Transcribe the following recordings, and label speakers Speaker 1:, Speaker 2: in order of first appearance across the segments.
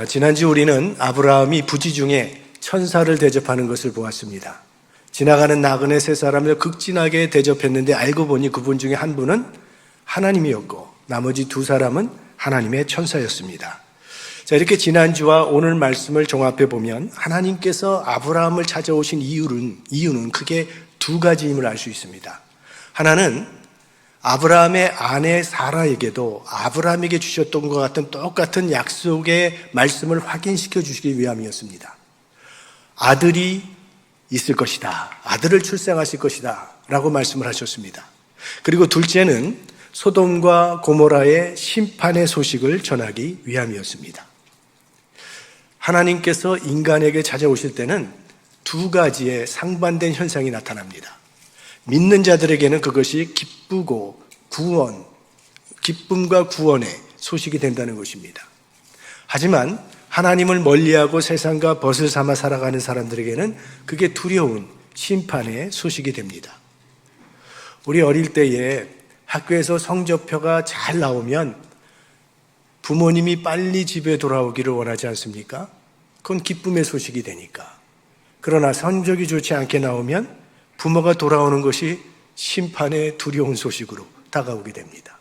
Speaker 1: 지난주 우리는 아브라함이 부지 중에 천사를 대접하는 것을 보았습니다. 지나가는 나그네 세 사람을 극진하게 대접했는데 알고 보니 그분 중에 한 분은 하나님이었고 나머지 두 사람은 하나님의 천사였습니다. 자, 이렇게 지난주와 오늘 말씀을 종합해 보면 하나님께서 아브라함을 찾아오신 이유는 크게 두 가지임을 알 수 있습니다. 하나는 아브라함의 아내 사라에게도 아브라함에게 주셨던 것 같은 똑같은 약속의 말씀을 확인시켜 주시기 위함이었습니다. 아들이 있을 것이다. 아들을 출생하실 것이다. 라고 말씀을 하셨습니다. 그리고 둘째는 소돔과 고모라의 심판의 소식을 전하기 위함이었습니다. 하나님께서 인간에게 찾아오실 때는 두 가지의 상반된 현상이 나타납니다. 믿는 자들에게는 그것이 기쁨과 구원의 소식이 된다는 것입니다. 하지만 하나님을 멀리하고 세상과 벗을 삼아 살아가는 사람들에게는 그게 두려운 심판의 소식이 됩니다. 우리 어릴 때에 학교에서 성적표가 잘 나오면 부모님이 빨리 집에 돌아오기를 원하지 않습니까? 그건 기쁨의 소식이 되니까. 그러나 성적이 좋지 않게 나오면 부모가 돌아오는 것이 심판의 두려운 소식으로 다가오게 됩니다.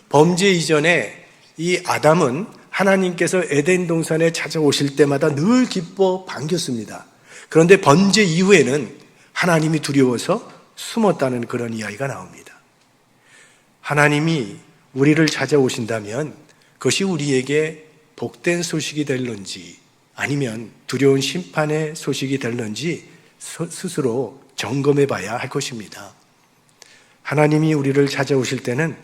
Speaker 1: 범죄 이전에 이 아담은 하나님께서 에덴 동산에 찾아오실 때마다 늘 기뻐 반겼습니다. 그런데 범죄 이후에는 하나님이 두려워서 숨었다는 그런 이야기가 나옵니다. 하나님이 우리를 찾아오신다면 그것이 우리에게 복된 소식이 될런지 아니면 두려운 심판의 소식이 될런지 스스로 점검해 봐야 할 것입니다. 하나님이 우리를 찾아오실 때는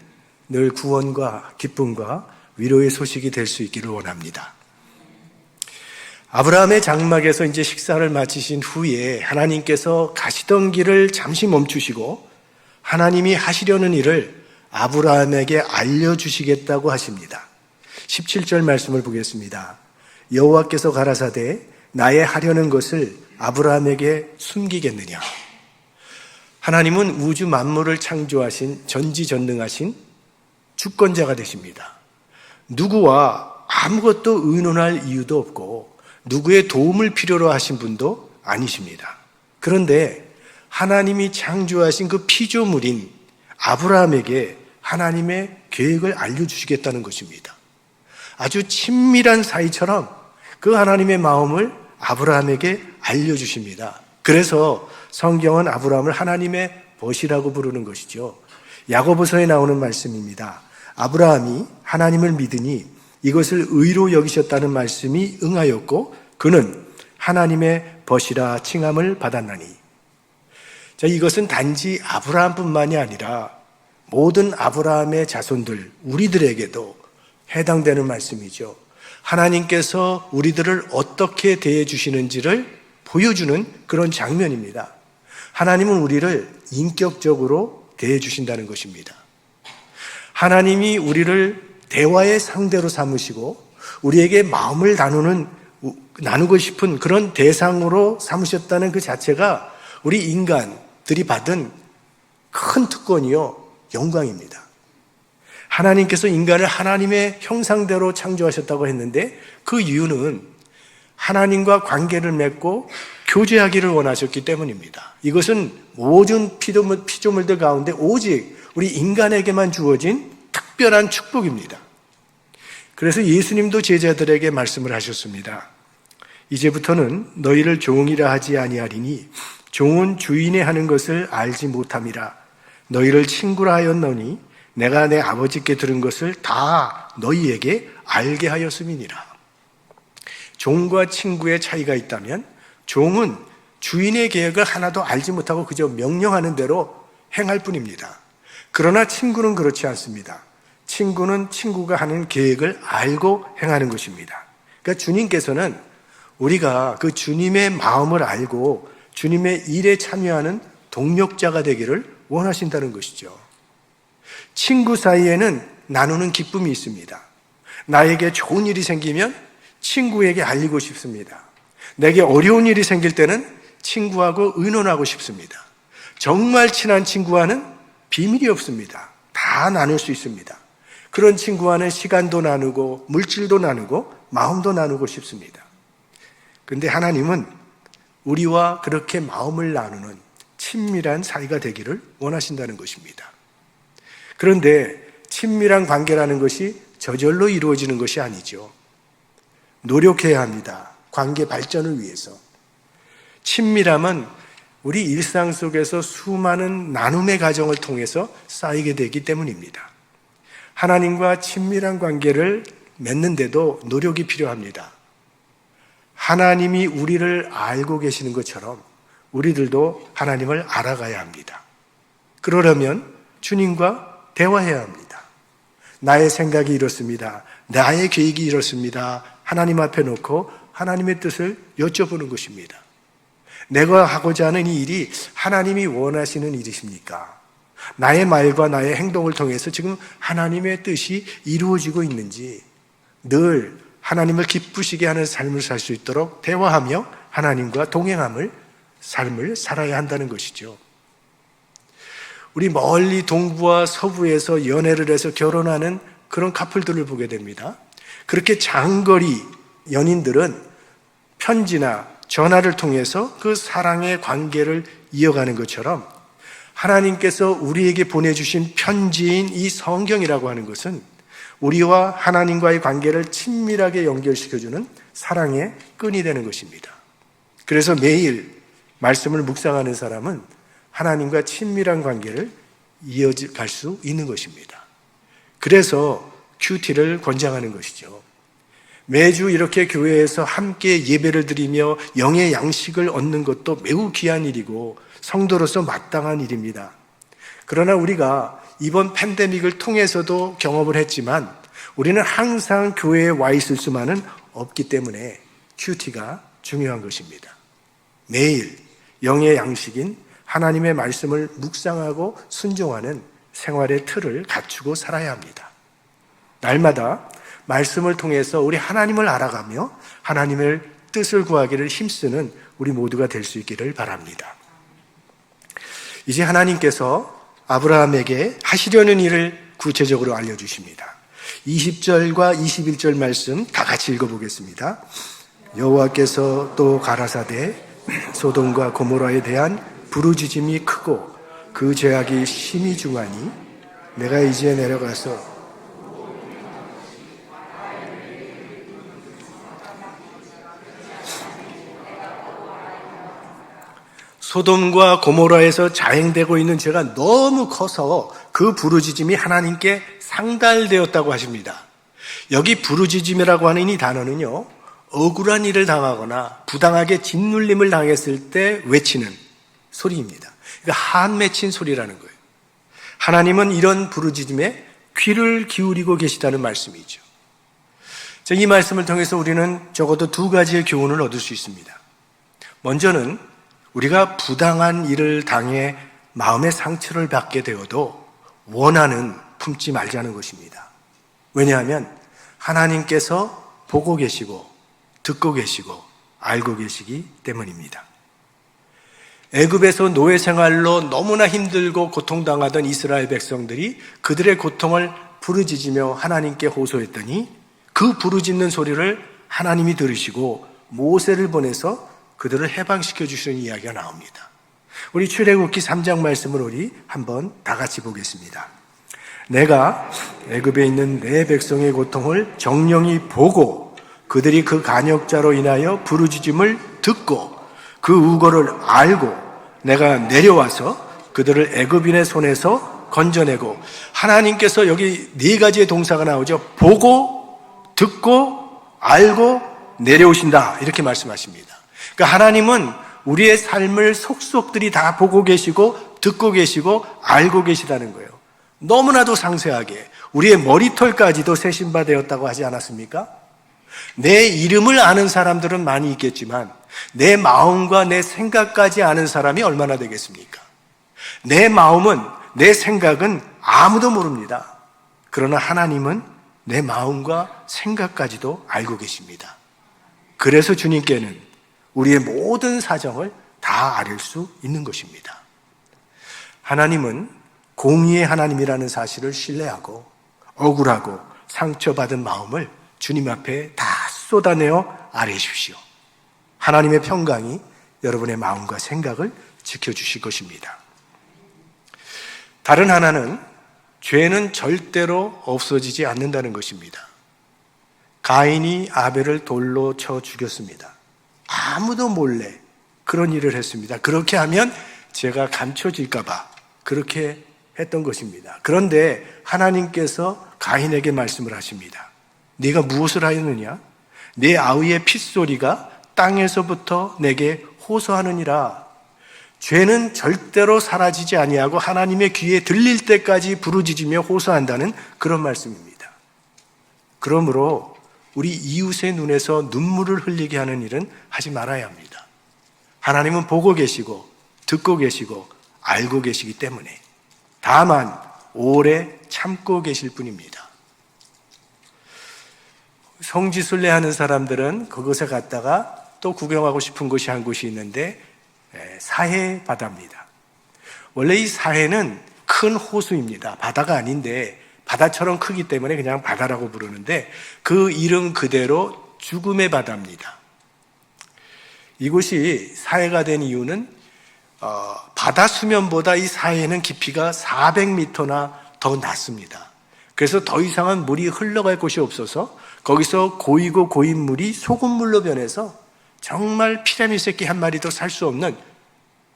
Speaker 1: 늘 구원과 기쁨과 위로의 소식이 될 수 있기를 원합니다. 아브라함의 장막에서 이제 식사를 마치신 후에 하나님께서 가시던 길을 잠시 멈추시고 하나님이 하시려는 일을 아브라함에게 알려주시겠다고 하십니다. 17절 말씀을 보겠습니다. 여호와께서 가라사대 나의 하려는 것을 아브라함에게 숨기겠느냐. 하나님은 우주 만물을 창조하신 전지전능하신 주권자가 되십니다. 누구와 아무것도 의논할 이유도 없고 누구의 도움을 필요로 하신 분도 아니십니다. 그런데 하나님이 창조하신 그 피조물인 아브라함에게 하나님의 계획을 알려주시겠다는 것입니다. 아주 친밀한 사이처럼 그 하나님의 마음을 아브라함에게 알려주십니다. 그래서 성경은 아브라함을 하나님의 벗이라고 부르는 것이죠. 야고보서에 나오는 말씀입니다. 아브라함이 하나님을 믿으니 이것을 의로 여기셨다는 말씀이 응하였고 그는 하나님의 벗이라 칭함을 받았나니. 자, 이것은 단지 아브라함뿐만이 아니라 모든 아브라함의 자손들, 우리들에게도 해당되는 말씀이죠. 하나님께서 우리들을 어떻게 대해 주시는지를 보여주는 그런 장면입니다. 하나님은 우리를 인격적으로 대해 주신다는 것입니다. 하나님이 우리를 대화의 상대로 삼으시고 우리에게 마음을 나누고 싶은 그런 대상으로 삼으셨다는 그 자체가 우리 인간들이 받은 큰 특권이요, 영광입니다. 하나님께서 인간을 하나님의 형상대로 창조하셨다고 했는데 그 이유는 하나님과 관계를 맺고 교제하기를 원하셨기 때문입니다. 이것은 모든 피조물들 가운데 오직 우리 인간에게만 주어진 특별한 축복입니다. 그래서 예수님도 제자들에게 말씀을 하셨습니다. 이제부터는 너희를 종이라 하지 아니하리니 종은 주인의 하는 것을 알지 못함이라. 너희를 친구라 하였노니 내가 내 아버지께 들은 것을 다 너희에게 알게 하였음이니라. 종과 친구의 차이가 있다면 종은 주인의 계획을 하나도 알지 못하고 그저 명령하는 대로 행할 뿐입니다. 그러나 친구는 그렇지 않습니다. 친구는 친구가 하는 계획을 알고 행하는 것입니다. 그러니까 주님께서는 우리가 그 주님의 마음을 알고 주님의 일에 참여하는 동력자가 되기를 원하신다는 것이죠. 친구 사이에는 나누는 기쁨이 있습니다. 나에게 좋은 일이 생기면 친구에게 알리고 싶습니다. 내게 어려운 일이 생길 때는 친구하고 의논하고 싶습니다. 정말 친한 친구와는 비밀이 없습니다. 다 나눌 수 있습니다. 그런 친구와는 시간도 나누고 물질도 나누고 마음도 나누고 싶습니다. 그런데 하나님은 우리와 그렇게 마음을 나누는 친밀한 사이가 되기를 원하신다는 것입니다. 그런데 친밀한 관계라는 것이 저절로 이루어지는 것이 아니죠. 노력해야 합니다. 관계 발전을 위해서. 친밀함은 우리 일상 속에서 수많은 나눔의 과정을 통해서 쌓이게 되기 때문입니다. 하나님과 친밀한 관계를 맺는데도 노력이 필요합니다. 하나님이 우리를 알고 계시는 것처럼 우리들도 하나님을 알아가야 합니다. 그러려면 주님과 대화해야 합니다. 나의 생각이 이렇습니다. 나의 계획이 이렇습니다. 하나님 앞에 놓고 하나님의 뜻을 여쭤보는 것입니다. 내가 하고자 하는 이 일이 하나님이 원하시는 일이십니까? 나의 말과 나의 행동을 통해서 지금 하나님의 뜻이 이루어지고 있는지 늘 하나님을 기쁘시게 하는 삶을 살 수 있도록 대화하며 하나님과 동행함을 삶을 살아야 한다는 것이죠. 우리 멀리 동부와 서부에서 연애를 해서 결혼하는 그런 커플들을 보게 됩니다. 그렇게 장거리 연인들은 편지나 전화를 통해서 그 사랑의 관계를 이어가는 것처럼 하나님께서 우리에게 보내주신 편지인 이 성경이라고 하는 것은 우리와 하나님과의 관계를 친밀하게 연결시켜주는 사랑의 끈이 되는 것입니다. 그래서 매일 말씀을 묵상하는 사람은 하나님과 친밀한 관계를 이어갈 수 있는 것입니다. 그래서 큐티를 권장하는 것이죠. 매주 이렇게 교회에서 함께 예배를 드리며 영의 양식을 얻는 것도 매우 귀한 일이고 성도로서 마땅한 일입니다. 그러나 우리가 이번 팬데믹을 통해서도 경험을 했지만 우리는 항상 교회에 와 있을 수만은 없기 때문에 큐티가 중요한 것입니다. 매일 영의 양식인 하나님의 말씀을 묵상하고 순종하는 생활의 틀을 갖추고 살아야 합니다. 날마다 말씀을 통해서 우리 하나님을 알아가며 하나님의 뜻을 구하기를 힘쓰는 우리 모두가 될 수 있기를 바랍니다. 이제 하나님께서 아브라함에게 하시려는 일을 구체적으로 알려주십니다. 20절과 21절 말씀 다 같이 읽어보겠습니다. 여호와께서 또 가라사대 소돔과 고모라에 대한 부르짖음이 크고 그 죄악이 심히 중하니 내가 이제 내려가서 소돔과 고모라에서 자행되고 있는 죄가 너무 커서 그 부르짖음이 하나님께 상달되었다고 하십니다. 여기 부르짖음이라고 하는 이 단어는요, 억울한 일을 당하거나 부당하게 짓눌림을 당했을 때 외치는 소리입니다. 그러니까 한 맺힌 소리라는 거예요. 하나님은 이런 부르짖음에 귀를 기울이고 계시다는 말씀이죠. 이 말씀을 통해서 우리는 적어도 두 가지의 교훈을 얻을 수 있습니다. 먼저는 우리가 부당한 일을 당해 마음의 상처를 받게 되어도 원한은 품지 말자는 것입니다. 왜냐하면 하나님께서 보고 계시고 듣고 계시고 알고 계시기 때문입니다. 애굽에서 노예 생활로 너무나 힘들고 고통당하던 이스라엘 백성들이 그들의 고통을 부르짖으며 하나님께 호소했더니 그 부르짖는 소리를 하나님이 들으시고 모세를 보내서 그들을 해방시켜 주시는 이야기가 나옵니다. 우리 출애굽기 3장 말씀을 우리 한번 다 같이 보겠습니다. 내가 애굽에 있는 내 백성의 고통을 정령이 보고 그들이 그 간역자로 인하여 부르짖음을 듣고 그 우거를 알고 내가 내려와서 그들을 애굽인의 손에서 건져내고, 하나님께서 여기 네 가지의 동사가 나오죠. 보고, 듣고, 알고, 내려오신다, 이렇게 말씀하십니다. 그러니까 하나님은 우리의 삶을 속속들이 다 보고 계시고 듣고 계시고 알고 계시다는 거예요. 너무나도 상세하게 우리의 머리털까지도 세신바 되었다고 하지 않았습니까? 내 이름을 아는 사람들은 많이 있겠지만 내 마음과 내 생각까지 아는 사람이 얼마나 되겠습니까? 내 마음은, 내 생각은 아무도 모릅니다. 그러나 하나님은 내 마음과 생각까지도 알고 계십니다. 그래서 주님께는 우리의 모든 사정을 다 알 수 있는 것입니다. 하나님은 공의의 하나님이라는 사실을 신뢰하고 억울하고 상처받은 마음을 주님 앞에 다 쏟아내어 아뢰십시오. 하나님의 평강이 여러분의 마음과 생각을 지켜주실 것입니다. 다른 하나는 죄는 절대로 없어지지 않는다는 것입니다. 가인이 아벨을 돌로 쳐 죽였습니다. 아무도 몰래 그런 일을 했습니다. 그렇게 하면 죄가 감춰질까 봐 그렇게 했던 것입니다. 그런데 하나님께서 가인에게 말씀을 하십니다. 네가 무엇을 하였느냐? 내 아우의 핏소리가 땅에서부터 내게 호소하느니라. 죄는 절대로 사라지지 아니하고 하나님의 귀에 들릴 때까지 부르짖으며 호소한다는 그런 말씀입니다. 그러므로 우리 이웃의 눈에서 눈물을 흘리게 하는 일은 하지 말아야 합니다. 하나님은 보고 계시고 듣고 계시고 알고 계시기 때문에 다만 오래 참고 계실 뿐입니다. 성지순례 하는 사람들은 그곳에 갔다가 또 구경하고 싶은 곳이 한 곳이 있는데 사해 바다입니다. 원래 이 사해는 큰 호수입니다. 바다가 아닌데 바다처럼 크기 때문에 그냥 바다라고 부르는데 그 이름 그대로 죽음의 바다입니다. 이곳이 사해가 된 이유는 바다 수면보다 이 사해는 깊이가 400m나 더 낮습니다. 그래서 더 이상은 물이 흘러갈 곳이 없어서 거기서 고이고 고인 물이 소금물로 변해서 정말 피라미 새끼 한 마리도 살 수 없는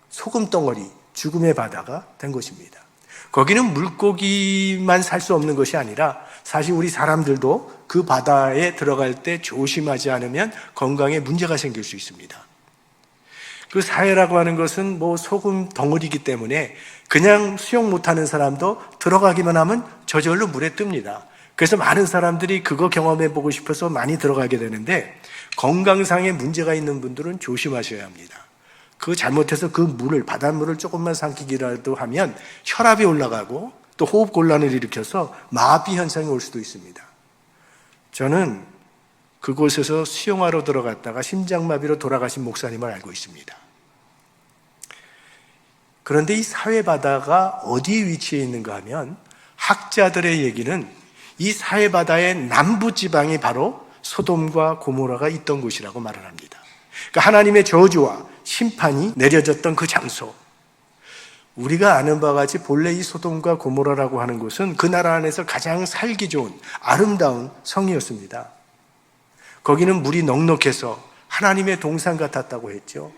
Speaker 1: 소금덩어리, 죽음의 바다가 된 것입니다. 거기는 물고기만 살 수 없는 것이 아니라 사실 우리 사람들도 그 바다에 들어갈 때 조심하지 않으면 건강에 문제가 생길 수 있습니다. 그 사해라고 하는 것은 소금 덩어리이기 때문에 그냥 수영 못하는 사람도 들어가기만 하면 저절로 물에 뜹니다. 그래서 많은 사람들이 그거 경험해 보고 싶어서 많이 들어가게 되는데 건강상에 문제가 있는 분들은 조심하셔야 합니다. 그 잘못해서 그 물을, 바닷물을 조금만 삼키기라도 하면 혈압이 올라가고 또 호흡곤란을 일으켜서 마비 현상이 올 수도 있습니다. 저는 그곳에서 수영하러 들어갔다가 심장마비로 돌아가신 목사님을 알고 있습니다. 그런데 이 사해바다가 어디에 위치해 있는가 하면 학자들의 얘기는 이 사해바다의 남부지방이 바로 소돔과 고모라가 있던 곳이라고 말을 합니다. 그러니까 하나님의 저주와 심판이 내려졌던 그 장소. 우리가 아는 바와 같이 본래 이 소돔과 고모라라고 하는 곳은 그 나라 안에서 가장 살기 좋은 아름다운 성이었습니다. 거기는 물이 넉넉해서 하나님의 동산 같았다고 했죠.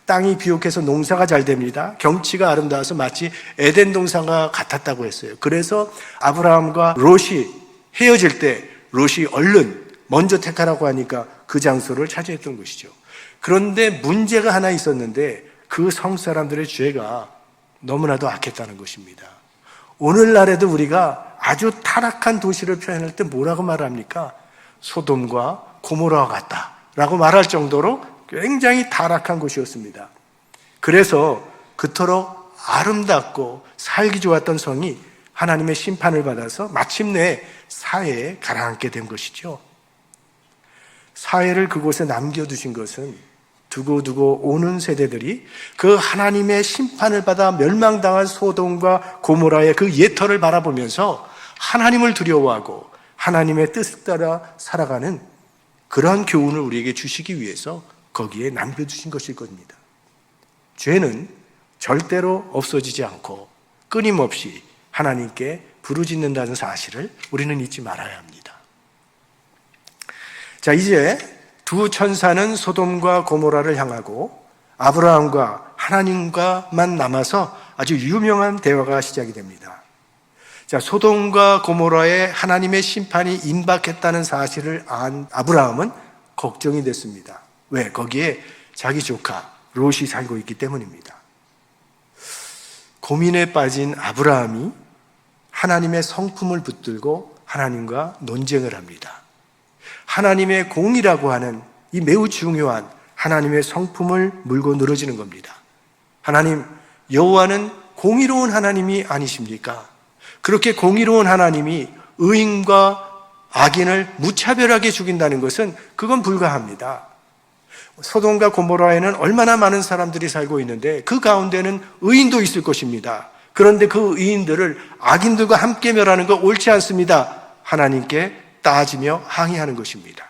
Speaker 1: 땅이 비옥해서 농사가 잘 됩니다. 경치가 아름다워서 마치 에덴 동산과 같았다고 했어요. 그래서 아브라함과 롯이 헤어질 때 롯이 얼른 먼저 택하라고 하니까 그 장소를 차지했던 것이죠. 그런데 문제가 하나 있었는데 그 성 사람들의 죄가 너무나도 악했다는 것입니다. 오늘날에도 우리가 아주 타락한 도시를 표현할 때 뭐라고 말합니까? 소돔과 고모라와 같다라고 말할 정도로 굉장히 타락한 곳이었습니다. 그래서 그토록 아름답고 살기 좋았던 성이 하나님의 심판을 받아서 마침내 사해에 가라앉게 된 것이죠. 사해를 그곳에 남겨두신 것은 두고두고 오는 세대들이 그 하나님의 심판을 받아 멸망당한 소돔과 고모라의 그 예터를 바라보면서 하나님을 두려워하고 하나님의 뜻을 따라 살아가는 그러한 교훈을 우리에게 주시기 위해서 거기에 남겨두신 것일 겁니다. 죄는 절대로 없어지지 않고 끊임없이 하나님께 부르짖는다는 사실을 우리는 잊지 말아야 합니다. 자, 이제 두 천사는 소돔과 고모라를 향하고 아브라함과 하나님과만 남아서 아주 유명한 대화가 시작이 됩니다. 자, 소돔과 고모라에 하나님의 심판이 임박했다는 사실을 안 아브라함은 걱정이 됐습니다. 왜? 거기에 자기 조카 롯이 살고 있기 때문입니다. 고민에 빠진 아브라함이 하나님의 성품을 붙들고 하나님과 논쟁을 합니다. 하나님의 공이라고 하는 이 매우 중요한 하나님의 성품을 물고 늘어지는 겁니다. 하나님, 여호와는 공의로운 하나님이 아니십니까? 그렇게 공의로운 하나님이 의인과 악인을 무차별하게 죽인다는 것은 그건 불가합니다. 소돔과 고모라에는 얼마나 많은 사람들이 살고 있는데 그 가운데는 의인도 있을 것입니다. 그런데 그 의인들을 악인들과 함께 멸하는 거 옳지 않습니다. 하나님께 따지며 항의하는 것입니다.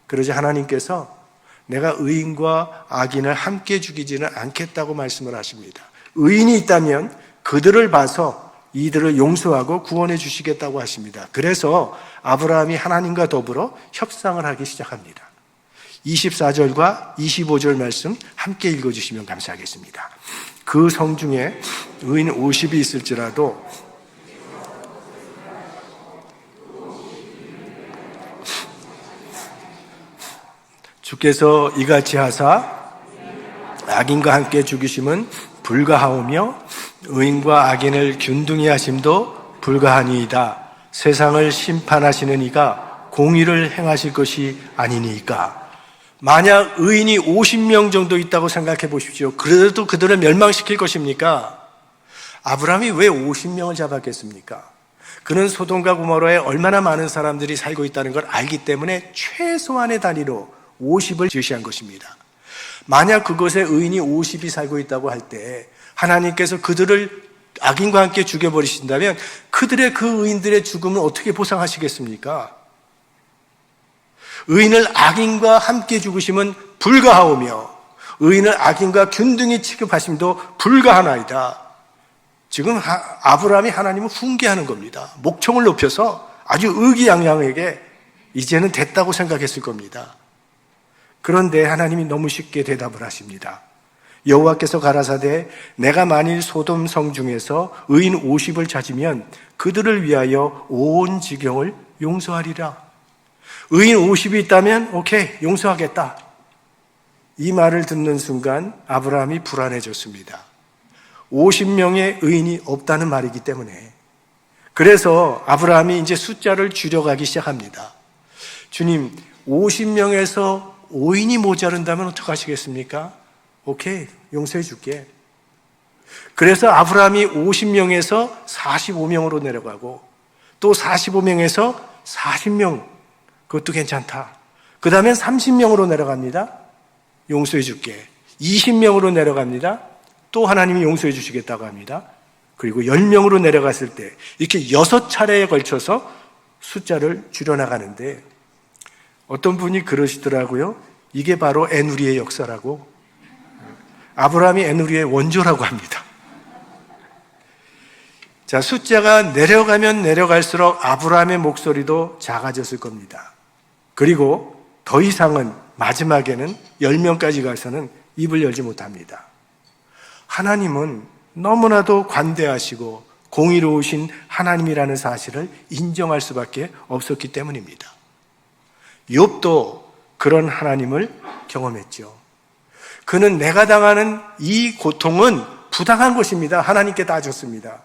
Speaker 1: 그러자 하나님께서 내가 의인과 악인을 함께 죽이지는 않겠다고 말씀을 하십니다. 의인이 있다면 그들을 봐서 이들을 용서하고 구원해 주시겠다고 하십니다. 그래서 아브라함이 하나님과 더불어 협상을 하기 시작합니다. 24절과 25절 말씀 함께 읽어주시면 감사하겠습니다. 그 성 중에 의인 50이 있을지라도 주께서 이같이 하사 악인과 함께 죽이심은 불가하오며 의인과 악인을 균등히 하심도 불가하니이다. 세상을 심판하시는 이가 공의를 행하실 것이 아니니까. 만약 의인이 50명 정도 있다고 생각해 보십시오. 그래도 그들을 멸망시킬 것입니까? 아브라함이 왜 50명을 잡았겠습니까? 그는 소돔과 고모라에 얼마나 많은 사람들이 살고 있다는 걸 알기 때문에 최소한의 단위로 50을 제시한 것입니다. 만약 그곳에 의인이 50이 살고 있다고 할 때 하나님께서 그들을 악인과 함께 죽여버리신다면 그들의 그 의인들의 죽음을 어떻게 보상하시겠습니까? 의인을 악인과 함께 죽으심은 불가하오며 의인을 악인과 균등히 취급하심도 불가하나이다. 지금 아브라함이 하나님을 훈계하는 겁니다. 목청을 높여서 아주 의기양양하게 이제는 됐다고 생각했을 겁니다. 그런데 하나님이 너무 쉽게 대답을 하십니다. 여호와께서 가라사대 내가 만일 소돔 성 중에서 의인 50을 찾으면 그들을 위하여 온 지경을 용서하리라. 의인 50이 있다면 오케이, 용서하겠다. 이 말을 듣는 순간 아브라함이 불안해졌습니다. 50명의 의인이 없다는 말이기 때문에. 그래서 아브라함이 이제 숫자를 줄여가기 시작합니다. 주님, 50명에서 5인이 모자른다면 어떡하시겠습니까? 오케이, 용서해 줄게. 그래서 아브라함이 50명에서 45명으로 내려가고 또 45명에서 40명, 그것도 괜찮다. 그 다음엔 30명으로 내려갑니다. 용서해 줄게. 20명으로 내려갑니다. 또 하나님이 용서해 주시겠다고 합니다. 그리고 10명으로 내려갔을 때 이렇게 6차례에 걸쳐서 숫자를 줄여나가는데 어떤 분이 그러시더라고요. 이게 바로 에누리의 역사라고. 아브라함이 에누리의 원조라고 합니다. 자, 숫자가 내려가면 내려갈수록 아브라함의 목소리도 작아졌을 겁니다. 그리고 더 이상은 마지막에는 10명까지 가서는 입을 열지 못합니다. 하나님은 너무나도 관대하시고 공의로우신 하나님이라는 사실을 인정할 수밖에 없었기 때문입니다. 욥도 그런 하나님을 경험했죠. 그는 내가 당하는 이 고통은 부당한 것입니다. 하나님께 따졌습니다.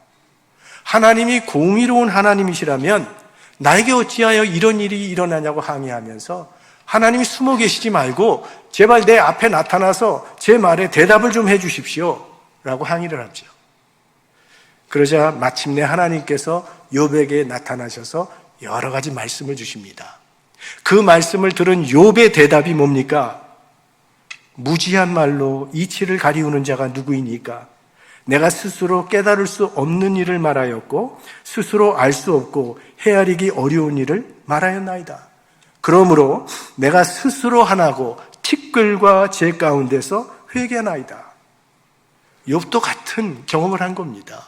Speaker 1: 하나님이 공의로운 하나님이시라면 나에게 어찌하여 이런 일이 일어나냐고 항의하면서 하나님이 숨어 계시지 말고 제발 내 앞에 나타나서 제 말에 대답을 좀 해 주십시오 라고 항의를 하죠. 그러자 마침내 하나님께서 욥에게 나타나셔서 여러 가지 말씀을 주십니다. 그 말씀을 들은 욥의 대답이 뭡니까? 무지한 말로 이치를 가리우는 자가 누구이니까? 내가 스스로 깨달을 수 없는 일을 말하였고 스스로 알 수 없고 헤아리기 어려운 일을 말하였나이다. 그러므로 내가 스스로 하나고 티끌과 제 가운데서 회개하나이다. 욥도 같은 경험을 한 겁니다.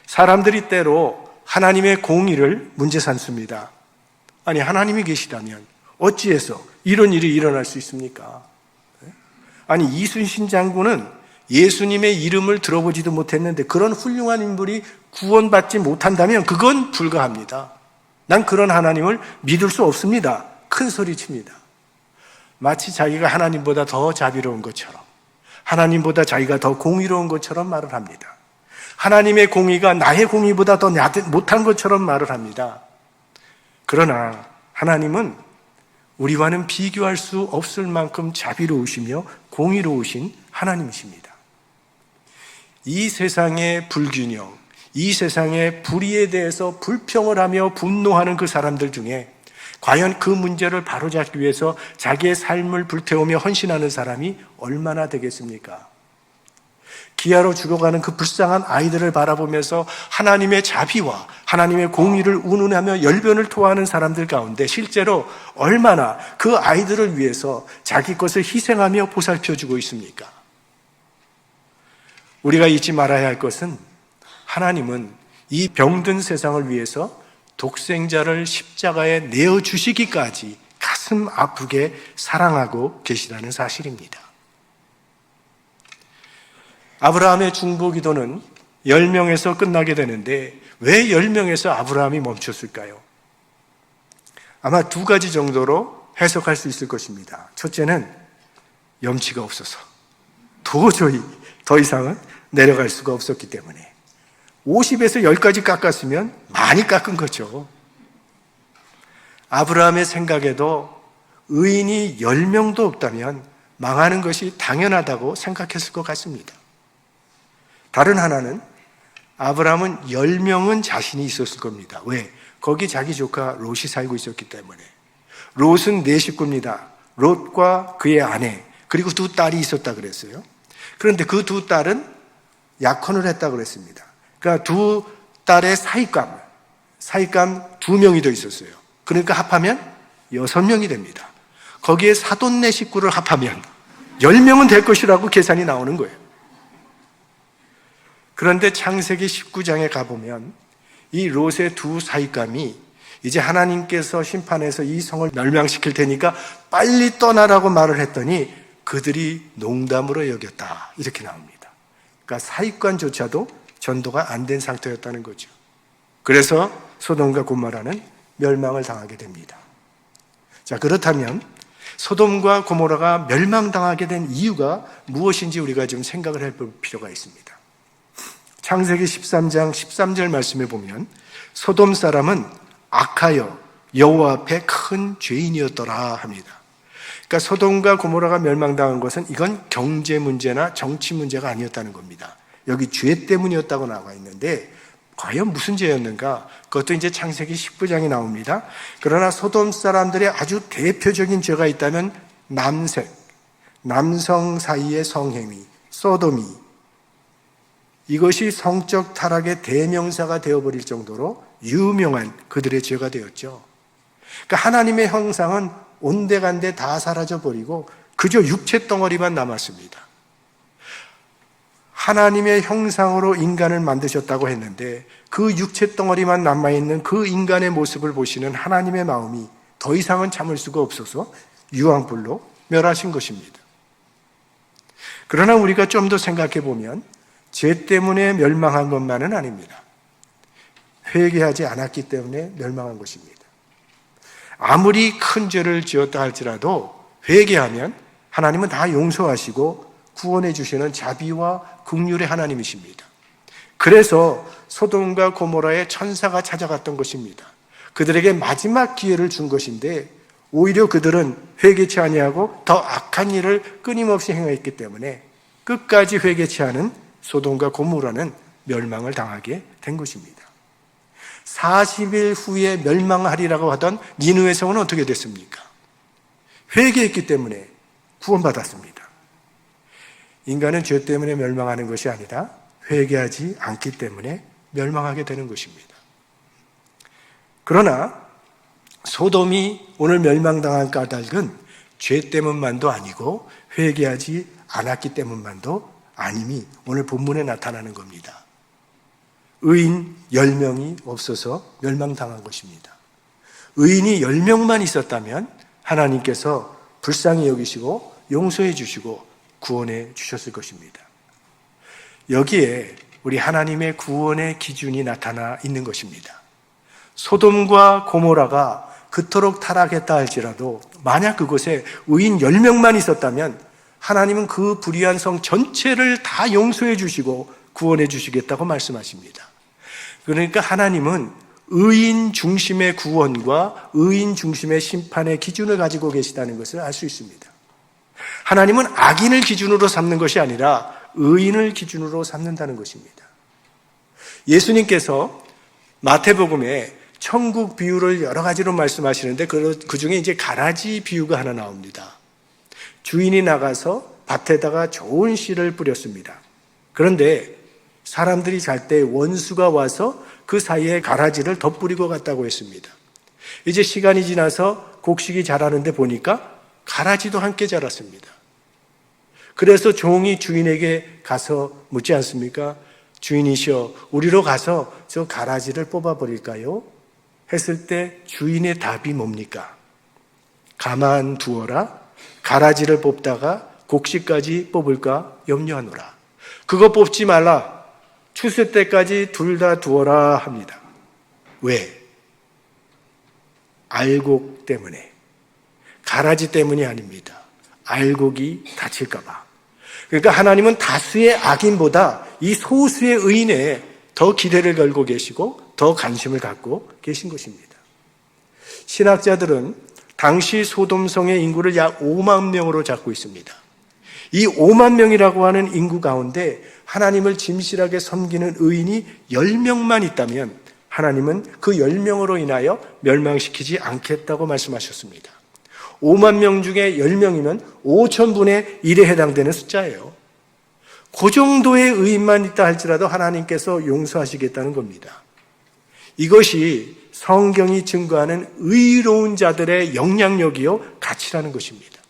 Speaker 1: 사람들이 때로 하나님의 공의를 문제 삼습니다. 아니, 하나님이 계시다면 어찌해서 이런 일이 일어날 수 있습니까? 아니, 이순신 장군은 예수님의 이름을 들어보지도 못했는데 그런 훌륭한 인물이 구원받지 못한다면 그건 불가합니다. 난 그런 하나님을 믿을 수 없습니다. 큰 소리 칩니다. 마치 자기가 하나님보다 더 자비로운 것처럼, 하나님보다 자기가 더 공의로운 것처럼 말을 합니다. 하나님의 공의가 나의 공의보다 더 못한 것처럼 말을 합니다. 그러나 하나님은 우리와는 비교할 수 없을 만큼 자비로우시며 공의로우신 하나님이십니다. 이 세상의 불균형, 이 세상의 불의에 대해서 불평을 하며 분노하는 그 사람들 중에 과연 그 문제를 바로잡기 위해서 자기의 삶을 불태우며 헌신하는 사람이 얼마나 되겠습니까? 기아로 죽어가는 그 불쌍한 아이들을 바라보면서 하나님의 자비와 하나님의 공의를 운운하며 열변을 토하는 사람들 가운데 실제로 얼마나 그 아이들을 위해서 자기 것을 희생하며 보살펴주고 있습니까? 우리가 잊지 말아야 할 것은 하나님은 이 병든 세상을 위해서 독생자를 십자가에 내어주시기까지 가슴 아프게 사랑하고 계시다는 사실입니다. 아브라함의 중보 기도는 10명에서 끝나게 되는데 왜 10명에서 아브라함이 멈췄을까요? 아마 두 가지 정도로 해석할 수 있을 것입니다. 첫째는 염치가 없어서 도저히 더 이상은 내려갈 수가 없었기 때문에 50에서 10까지 깎았으면 많이 깎은 거죠. 아브라함의 생각에도 의인이 10명도 없다면 망하는 것이 당연하다고 생각했을 것 같습니다. 다른 하나는 아브라함은 10명은 자신이 있었을 겁니다. 왜? 거기 자기 조카 롯이 살고 있었기 때문에. 롯은 4식구입니다. 롯과 그의 아내 그리고 2 딸이 있었다 그랬어요. 그런데 그 2 딸은 약혼을 했다 그랬습니다. 그러니까 2 딸의 사익감 2명이 더 있었어요. 그러니까 합하면 6명이 됩니다. 거기에 사돈 4식구를 합하면 10명은 될 것이라고 계산이 나오는 거예요. 그런데 창세기 19장에 가보면 이 롯의 2 사익감이 이제 하나님께서 심판해서 이 성을 멸망시킬 테니까 빨리 떠나라고 말을 했더니 그들이 농담으로 여겼다 이렇게 나옵니다. 그러니까 사익관조차도 전도가 안 된 상태였다는 거죠. 그래서 소돔과 고모라는 멸망을 당하게 됩니다. 자, 그렇다면 소돔과 고모라가 멸망당하게 된 이유가 무엇인지 우리가 좀 생각을 해볼 필요가 있습니다. 창세기 13장 13절 말씀에 보면 소돔 사람은 악하여 여호와 앞에 큰 죄인이었더라 합니다. 그러니까 소돔과 고모라가 멸망당한 것은 이건 경제 문제나 정치 문제가 아니었다는 겁니다. 여기 죄 때문이었다고 나와 있는데 과연 무슨 죄였는가? 그것도 이제 창세기 19장에 나옵니다. 그러나 소돔 사람들의 아주 대표적인 죄가 있다면 남색, 남성 사이의 성행위, 소돔이 이것이 성적 타락의 대명사가 되어버릴 정도로 유명한 그들의 죄가 되었죠. 그러니까 하나님의 형상은 온데간데 다 사라져버리고 그저 육체 덩어리만 남았습니다. 하나님의 형상으로 인간을 만드셨다고 했는데 그 육체 덩어리만 남아있는 그 인간의 모습을 보시는 하나님의 마음이 더 이상은 참을 수가 없어서 유황불로 멸하신 것입니다. 그러나 우리가 좀 더 생각해 보면 죄 때문에 멸망한 것만은 아닙니다. 회개하지 않았기 때문에 멸망한 것입니다. 아무리 큰 죄를 지었다 할지라도 회개하면 하나님은 다 용서하시고 구원해 주시는 자비와 긍휼의 하나님이십니다. 그래서 소돔과 고모라의 천사가 찾아갔던 것입니다. 그들에게 마지막 기회를 준 것인데 오히려 그들은 회개치 아니하고 더 악한 일을 끊임없이 행했기 때문에 끝까지 회개치 않은 소돔과 고모라는 멸망을 당하게 된 것입니다. 40일 후에 멸망하리라고 하던 니느웨 성은 어떻게 됐습니까? 회개했기 때문에 구원받았습니다. 인간은 죄 때문에 멸망하는 것이 아니라 회개하지 않기 때문에 멸망하게 되는 것입니다. 그러나 소돔이 오늘 멸망당한 까닭은 죄 때문만도 아니고 회개하지 않았기 때문만도 아님이 오늘 본문에 나타나는 겁니다. 의인 10명이 없어서 멸망당한 것입니다. 의인이 10명만 있었다면 하나님께서 불쌍히 여기시고 용서해 주시고 구원해 주셨을 것입니다. 여기에 우리 하나님의 구원의 기준이 나타나 있는 것입니다. 소돔과 고모라가 그토록 타락했다 할지라도 만약 그곳에 의인 10명만 있었다면 하나님은 그 불의한 성 전체를 다 용서해 주시고 구원해 주시겠다고 말씀하십니다. 그러니까 하나님은 의인 중심의 구원과 의인 중심의 심판의 기준을 가지고 계시다는 것을 알 수 있습니다. 하나님은 악인을 기준으로 삼는 것이 아니라 의인을 기준으로 삼는다는 것입니다. 예수님께서 마태복음에 천국 비유를 여러 가지로 말씀하시는데 그 중에 이제 가라지 비유가 하나 나옵니다. 주인이 나가서 밭에다가 좋은 씨를 뿌렸습니다. 그런데 사람들이 잘 때 원수가 와서 그 사이에 가라지를 덧뿌리고 갔다고 했습니다. 이제 시간이 지나서 곡식이 자라는데 보니까 가라지도 함께 자랐습니다. 그래서 종이 주인에게 가서 묻지 않습니까? 주인이시여, 우리로 가서 저 가라지를 뽑아버릴까요? 했을 때 주인의 답이 뭡니까? 가만두어라. 가라지를 뽑다가 곡식까지 뽑을까 염려하노라. 그거 뽑지 말라. 추수 때까지 둘 다 두어라 합니다. 왜? 알곡 때문에. 가라지 때문이 아닙니다. 알곡이 다칠까 봐. 그러니까 하나님은 다수의 악인보다 이 소수의 의인에 더 기대를 걸고 계시고 더 관심을 갖고 계신 것입니다. 신학자들은 당시 소돔성의 인구를 약 5만 명으로 잡고 있습니다. 이 5만 명이라고 하는 인구 가운데 하나님을 진실하게 섬기는 의인이 10명만 있다면 하나님은 그 10명으로 인하여 멸망시키지 않겠다고 말씀하셨습니다. 5만 명 중에 10명이면 5천분의 1에 해당되는 숫자예요. 그 정도의 의인만 있다 할지라도 하나님께서 용서하시겠다는 겁니다. 이것이 성경이 증거하는 의로운 자들의 영향력이요 가치라는 것입니다.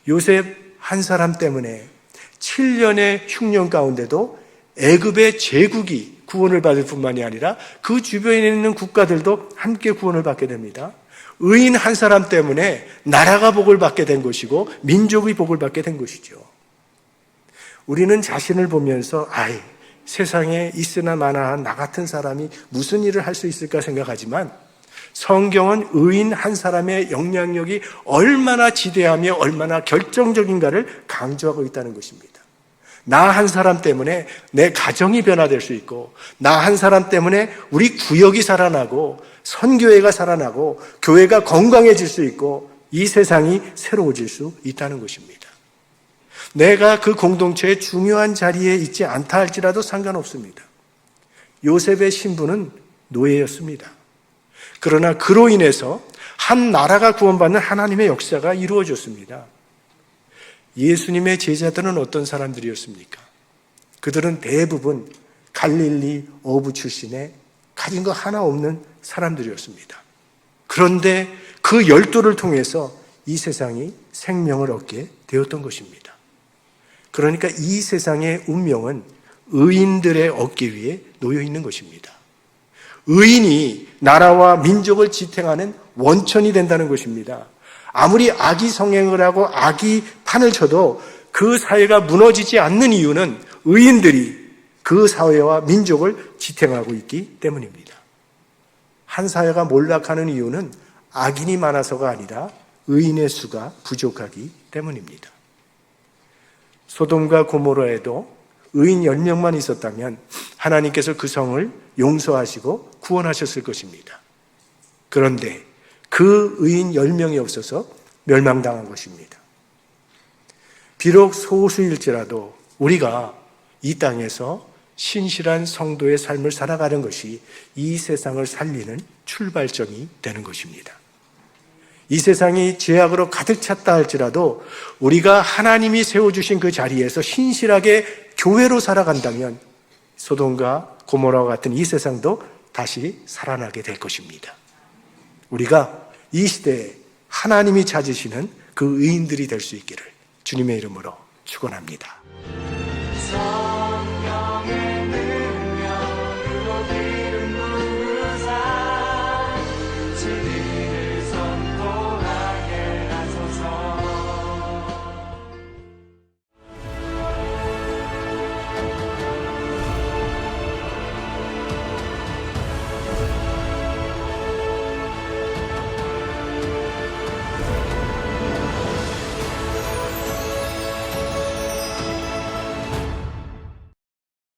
Speaker 1: 요셉 한 사람 때문에 7년의 흉년 가운데도 애굽의 제국이 구원을 받을 뿐만이 아니라 그 주변에 있는 국가들도 함께 구원을 받게 됩니다. 의인 한 사람 때문에 나라가 복을 받게 된 것이고 민족이 복을 받게 된 것이죠. 우리는 자신을 보면서 세상에 있으나 마나한 나 같은 사람이 무슨 일을 할 수 있을까 생각하지만 성경은 의인 한 사람의 영향력이 얼마나 지대하며 얼마나 결정적인가를 강조하고 있다는 것입니다. 나 한 사람 때문에 내 가정이 변화될 수 있고 나 한 사람 때문에 우리 구역이 살아나고 선교회가 살아나고 교회가 건강해질 수 있고 이 세상이 새로워질 수 있다는 것입니다. 내가 그 공동체의 중요한 자리에 있지 않다 할지라도 상관없습니다. 요셉의 신분은 노예였습니다. 그러나 그로 인해서 한 나라가 구원받는 하나님의 역사가 이루어졌습니다. 예수님의 제자들은 어떤 사람들이었습니까? 그들은 대부분 갈릴리 어부 출신의 가진 거 하나 없는 사람들이었습니다. 그런데 그 12를 통해서 이 세상이 생명을 얻게 되었던 것입니다. 그러니까 이 세상의 운명은 의인들의 얻기 위해 놓여 있는 것입니다. 의인이 나라와 민족을 지탱하는 원천이 된다는 것입니다. 아무리 악이 성행을 하고 악이 판을 쳐도 그 사회가 무너지지 않는 이유는 의인들이 그 사회와 민족을 지탱하고 있기 때문입니다. 한 사회가 몰락하는 이유는 악인이 많아서가 아니라 의인의 수가 부족하기 때문입니다. 소돔과 고모라에도 의인 10명만 있었다면 하나님께서 그 성을 용서하시고 구원하셨을 것입니다. 그런데 그 의인 10명이 없어서 멸망당한 것입니다. 비록 소수일지라도 우리가 이 땅에서 신실한 성도의 삶을 살아가는 것이 이 세상을 살리는 출발점이 되는 것입니다. 이 세상이 죄악으로 가득 찼다 할지라도 우리가 하나님이 세워주신 그 자리에서 신실하게 교회로 살아간다면 소돔과 고모라와 같은 이 세상도 다시 살아나게 될 것입니다. 우리가 이 시대에 하나님이 찾으시는 그 의인들이 될 수 있기를 주님의 이름으로 축원합니다.